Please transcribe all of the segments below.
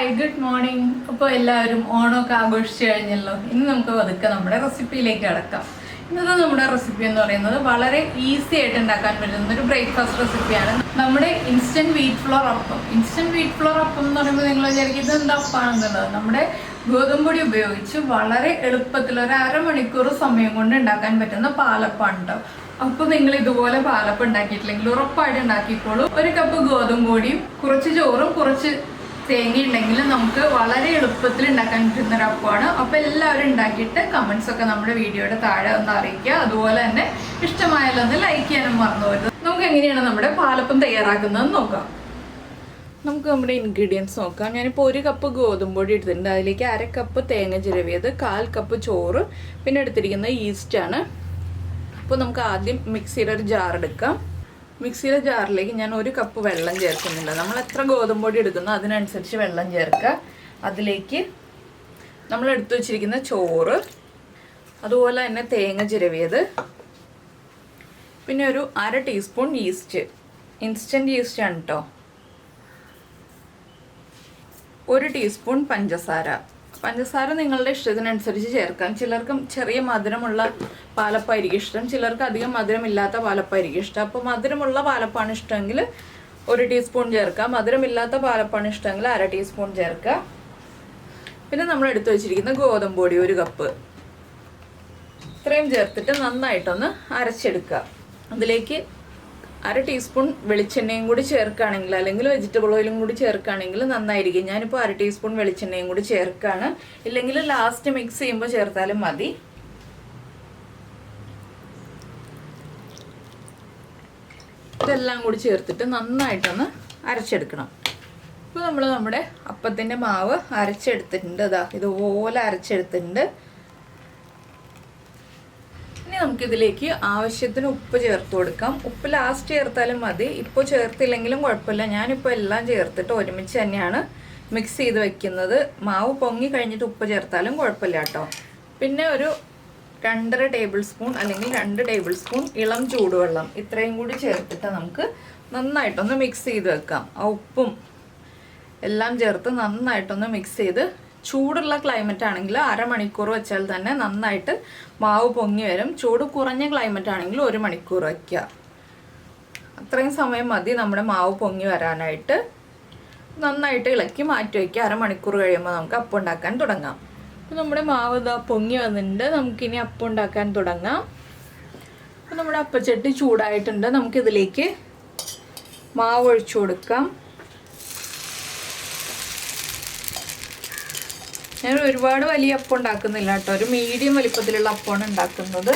Hi good morning. അപ്പോൾ എല്ലാവരും ഓണമൊക്കെ ആഘോഷിച്ച് കഴിഞ്ഞല്ലോ. ഇന്ന് നമുക്ക് പതുക്കെ നമ്മുടെ റെസിപ്പിയിലേക്ക് കടക്കാം. ഇന്നത്തെ നമ്മുടെ റെസിപ്പി എന്ന് പറയുന്നത് വളരെ ഈസി ആയിട്ട് ഉണ്ടാക്കാൻ പറ്റുന്ന ഒരു ബ്രേക്ക്ഫാസ്റ്റ് റെസിപ്പിയാണ്. നമ്മുടെ ഇൻസ്റ്റന്റ് വീറ്റ് ഫ്ലോർ അപ്പം. ഇൻസ്റ്റന്റ് വീറ്റ് ഫ്ലോർ അപ്പം എന്ന് പറയുമ്പോൾ നിങ്ങൾ വിചാരിക്കും ഇത് എന്താ അപ്പാണെന്നുള്ളത്. നമ്മുടെ ഗോതമ്പൊടി ഉപയോഗിച്ച് വളരെ എളുപ്പത്തിൽ ഒരു അരമണിക്കൂർ സമയം കൊണ്ട് ഉണ്ടാക്കാൻ പറ്റുന്ന പാലപ്പാണ് കേട്ടോ. അപ്പോൾ നിങ്ങൾ ഇതുപോലെ പാലപ്പം ഉണ്ടാക്കിയിട്ടില്ലെങ്കിൽ ഉറപ്പായിട്ട് ഉണ്ടാക്കിക്കോളൂ. ഒരു കപ്പ് ഗോതമ്പൊടിയും കുറച്ച് ചോറും കുറച്ച് തേങ്ങ ഉണ്ടെങ്കിൽ നമുക്ക് വളരെ എളുപ്പത്തിൽ ഉണ്ടാക്കാൻ പറ്റുന്ന ഒരു അപ്പമാണ്. അപ്പോൾ എല്ലാവരും ഉണ്ടാക്കിയിട്ട് കമൻസ് ഒക്കെ നമ്മുടെ വീഡിയോയുടെ താഴെ ഒന്ന് അറിയിക്കുക. അതുപോലെ തന്നെ ഇഷ്ടമായാലും ഒന്ന് ലൈക്ക് ചെയ്യാനും മറന്നു പോകരുത്. നമുക്ക് എങ്ങനെയാണ് നമ്മുടെ പാലപ്പം തയ്യാറാക്കുന്നത് നോക്കാം. നമുക്ക് നമ്മുടെ ഇൻഗ്രീഡിയൻസ് നോക്കാം. ഞാനിപ്പോൾ 1 കപ്പ് ഗോതമ്പൊടി എടുത്തിട്ടുണ്ട്. അതിലേക്ക് 1/2 കപ്പ് തേങ്ങ ചിരവിയത്, 1/4 കപ്പ് ചോറ്, പിന്നെ എടുത്തിരിക്കുന്ന ഈസ്റ്റാണ്. അപ്പോൾ നമുക്ക് ആദ്യം മിക്സിയുടെ ഒരു ജാർ എടുക്കാം. മിക്സിയിലെ ജാറിലേക്ക് ഞാൻ 1 കപ്പ് വെള്ളം ചേർക്കുന്നില്ല. നമ്മൾ എത്ര ഗോതമ്പൊടി എടുക്കുന്നോ അതിനനുസരിച്ച് വെള്ളം ചേർക്കുക. അതിലേക്ക് നമ്മൾ എടുത്തു വച്ചിരിക്കുന്ന ചോറ്, അതുപോലെ തന്നെ തേങ്ങ ചിരവിയത്, പിന്നെ ഒരു 1/2 ടീസ്പൂൺ ഈസ്റ്റ്, ഇൻസ്റ്റൻറ്റ് ഈസ്റ്റ് ആണ് കേട്ടോ, 1 ടീസ്പൂൺ പഞ്ചസാര. പഞ്ചസാര നിങ്ങളുടെ ഇഷ്ടത്തിനനുസരിച്ച് ചേർക്കാം. ചിലർക്ക് ചെറിയ മധുരമുള്ള പാലപ്പായിരിക്കും ഇഷ്ടം, ചിലർക്ക് അധികം മധുരമില്ലാത്ത പാലപ്പായിരിക്കും ഇഷ്ടം. അപ്പോൾ മധുരമുള്ള പാലപ്പാണ് ഇഷ്ടമെങ്കിൽ 1 ടീസ്പൂൺ ചേർക്കാം, മധുരമില്ലാത്ത പാലപ്പാണ് ഇഷ്ടമെങ്കിൽ 1/2 ടീസ്പൂൺ ചേർക്കുക. പിന്നെ നമ്മൾ എടുത്തു വെച്ചിരിക്കുന്ന ഗോതമ്പൊടി 1 കപ്പ്, ഇത്രയും ചേർത്തിട്ട് നന്നായിട്ടൊന്ന് അരച്ചെടുക്കുക. അതിലേക്ക് 1/2 ടീസ്പൂൺ വെളിച്ചെണ്ണയും കൂടി ചേർക്കുകയാണെങ്കിൽ, അല്ലെങ്കിൽ വെജിറ്റബിൾ ഓയിലും കൂടി ചേർക്കുകയാണെങ്കിൽ നന്നായിരിക്കും. ഞാനിപ്പോൾ 1/2 ടീസ്പൂൺ വെളിച്ചെണ്ണയും കൂടി ചേർക്കുകയാണ്. ഇല്ലെങ്കിൽ ലാസ്റ്റ് മിക്സ് ചെയ്യുമ്പോൾ ചേർത്താലും മതി. ഇതെല്ലാം കൂടി ചേർത്തിട്ട് നന്നായിട്ടൊന്ന് അരച്ചെടുക്കണം. ഇപ്പോൾ നമ്മൾ നമ്മുടെ അപ്പത്തിൻ്റെ മാവ് അരച്ചെടുത്തിട്ടുണ്ട്. അതാ ഇതുപോലെ അരച്ചെടുത്തിട്ടുണ്ട്. ഇനി നമുക്കിതിലേക്ക് ആവശ്യത്തിന് ഉപ്പ് ചേർത്ത് കൊടുക്കാം. ഉപ്പ് ലാസ്റ്റ് ചേർത്താലും മതി, ഇപ്പോൾ ചേർത്തില്ലെങ്കിലും കുഴപ്പമില്ല. ഞാനിപ്പോൾ എല്ലാം ചേർത്തിട്ട് ഒരുമിച്ച് തന്നെയാണ് മിക്സ് ചെയ്ത് വെക്കുന്നത്. മാവ് പൊങ്ങി കഴിഞ്ഞിട്ട് ഉപ്പ് ചേർത്താലും കുഴപ്പമില്ല കേട്ടോ. പിന്നെ ഒരു 2.5 ടേബിൾ സ്പൂൺ അല്ലെങ്കിൽ 2 ടേബിൾ സ്പൂൺ ഇളം ചൂടുവെള്ളം, ഇത്രയും കൂടി ചേർത്തിട്ട് നമുക്ക് നന്നായിട്ടൊന്ന് മിക്സ് ചെയ്ത് വെക്കാം. ആ ഉപ്പും എല്ലാം ചേർത്ത് നന്നായിട്ടൊന്ന് മിക്സ് ചെയ്ത്, ചൂടുള്ള ക്ലൈമറ്റ് ആണെങ്കിൽ അരമണിക്കൂർ വെച്ചാൽ തന്നെ നന്നായിട്ട് മാവ് പൊങ്ങി വരും. ചൂട് കുറഞ്ഞ ക്ലൈമറ്റ് ആണെങ്കിൽ 1 മണിക്കൂർ വയ്ക്കുക. അത്രയും സമയം മതി നമ്മുടെ മാവ് പൊങ്ങി വരാനായിട്ട്. നന്നായിട്ട് ഇളക്കി മാറ്റി വയ്ക്കുക. അരമണിക്കൂർ കഴിയുമ്പോൾ നമുക്ക് അപ്പം ഉണ്ടാക്കാൻ തുടങ്ങാം. അപ്പോൾ നമ്മുടെ മാവ് ഇതാ പൊങ്ങി വന്നിട്ടുണ്ട്. നമുക്കിനി അപ്പം ഉണ്ടാക്കാൻ തുടങ്ങാം. അപ്പോൾ നമ്മുടെ അപ്പച്ചട്ടി ചൂടായിട്ടുണ്ട്. നമുക്കിതിലേക്ക് മാവ് ഒഴിച്ചു കൊടുക്കാം. ഞാൻ ഒരുപാട് വലിയ അപ്പം ഉണ്ടാക്കുന്നില്ല കേട്ടോ, ഒരു മീഡിയം വലിപ്പത്തിലുള്ള അപ്പമാണ് ഉണ്ടാക്കുന്നത്.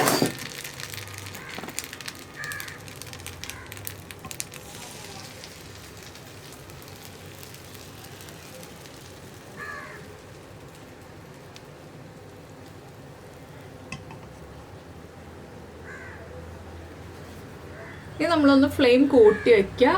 ഇനി നമ്മളൊന്ന് ഫ്ലെയിം കൂട്ടി വയ്ക്കുക.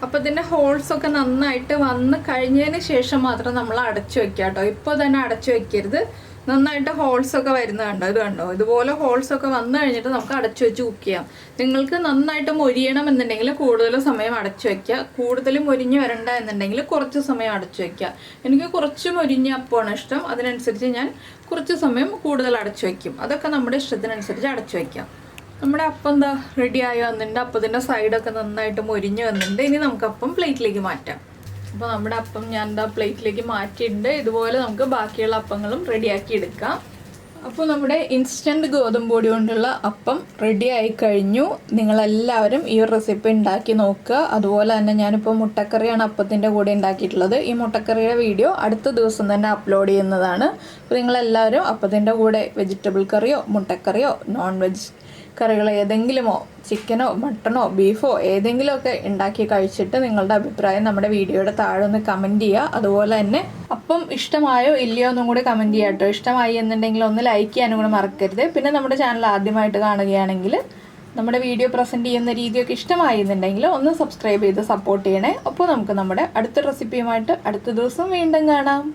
അപ്പോൾ ഇതിൻ്റെ ഹോൾസൊക്കെ നന്നായിട്ട് വന്ന് കഴിഞ്ഞതിന് ശേഷം മാത്രം നമ്മൾ അടച്ചു വെക്കുക കേട്ടോ. ഇപ്പോൾ തന്നെ അടച്ചു വെക്കരുത്. നന്നായിട്ട് ഹോൾസൊക്കെ വരുന്നത് കണ്ടോ, ഇത് കണ്ടോ, ഇതുപോലെ ഹോൾസൊക്കെ വന്നു കഴിഞ്ഞിട്ട് നമുക്ക് അടച്ചു വെച്ച് കുക്ക് ചെയ്യാം. നിങ്ങൾക്ക് നന്നായിട്ട് മൊരിയണം എന്നുണ്ടെങ്കിൽ കൂടുതൽ സമയം അടച്ചു വയ്ക്കുക. കൂടുതൽ മൊരിഞ്ഞ് വരണ്ട എന്നുണ്ടെങ്കിൽ കുറച്ച് സമയം അടച്ചു വയ്ക്കുക. എനിക്ക് കുറച്ച് മൊരിഞ്ഞ അപ്പമാണ് ഇഷ്ടം, അതിനനുസരിച്ച് ഞാൻ കുറച്ച് സമയം കൂടുതൽ അടച്ചു വയ്ക്കും. അതൊക്കെ നമ്മുടെ ഇഷ്ടത്തിനനുസരിച്ച് അടച്ചു വയ്ക്കാം. നമ്മുടെ അപ്പം എന്താ റെഡി ആയി വന്നിട്ടുണ്ട്. അപ്പത്തിൻ്റെ സൈഡൊക്കെ നന്നായിട്ട് മൊരിഞ്ഞ് വന്നിട്ടുണ്ട്. ഇനി നമുക്ക് അപ്പം പ്ലേറ്റിലേക്ക് മാറ്റാം. അപ്പോൾ നമ്മുടെ അപ്പം ഞാൻ എന്താ പ്ലേറ്റിലേക്ക് മാറ്റിയിട്ടുണ്ട്. ഇതുപോലെ നമുക്ക് ബാക്കിയുള്ള അപ്പങ്ങളും റെഡിയാക്കി എടുക്കാം. അപ്പോൾ നമ്മുടെ ഇൻസ്റ്റൻറ്റ് ഗോതമ്പൊടി കൊണ്ടുള്ള അപ്പം റെഡി ആയി കഴിഞ്ഞു. നിങ്ങളെല്ലാവരും ഈ ഒരു റെസിപ്പി ഉണ്ടാക്കി നോക്കുക. അതുപോലെ തന്നെ ഞാനിപ്പോൾ മുട്ടക്കറിയാണ് അപ്പത്തിൻ്റെ കൂടെ ഉണ്ടാക്കിയിട്ടുള്ളത്. ഈ മുട്ടക്കറിയുടെ വീഡിയോ അടുത്ത ദിവസം തന്നെ അപ്ലോഡ് ചെയ്യുന്നതാണ്. അപ്പോൾ നിങ്ങളെല്ലാവരും അപ്പത്തിൻ്റെ കൂടെ വെജിറ്റബിൾ കറിയോ മുട്ടക്കറിയോ നോൺ വെജ് കറികൾ ഏതെങ്കിലുമോ, ചിക്കനോ മട്ടണോ ബീഫോ ഏതെങ്കിലുമൊക്കെ ഉണ്ടാക്കി കഴിച്ചിട്ട് നിങ്ങളുടെ അഭിപ്രായം നമ്മുടെ വീഡിയോയുടെ താഴെ ഒന്ന് കമൻറ്റ് ചെയ്യുക. അതുപോലെ തന്നെ അപ്പം ഇഷ്ടമായോ ഇല്ലയോ എന്നും കൂടി കമൻറ്റ് ചെയ്യുക കേട്ടോ. ഇഷ്ടമായി എന്നുണ്ടെങ്കിൽ ഒന്ന് ലൈക്ക് ചെയ്യാനും കൂടെ മറക്കരുത്. പിന്നെ നമ്മുടെ ചാനൽ ആദ്യമായിട്ട് കാണുകയാണെങ്കിൽ നമ്മുടെ വീഡിയോ പ്രസൻറ്റ് ചെയ്യുന്ന രീതിയൊക്കെ ഇഷ്ടമായി എന്നുണ്ടെങ്കിൽ ഒന്ന് സബ്സ്ക്രൈബ് ചെയ്ത് സപ്പോർട്ട് ചെയ്യണേ. അപ്പോൾ നമുക്ക് നമ്മുടെ അടുത്ത റെസിപ്പിയുമായിട്ട് അടുത്ത ദിവസം വീണ്ടും കാണാം.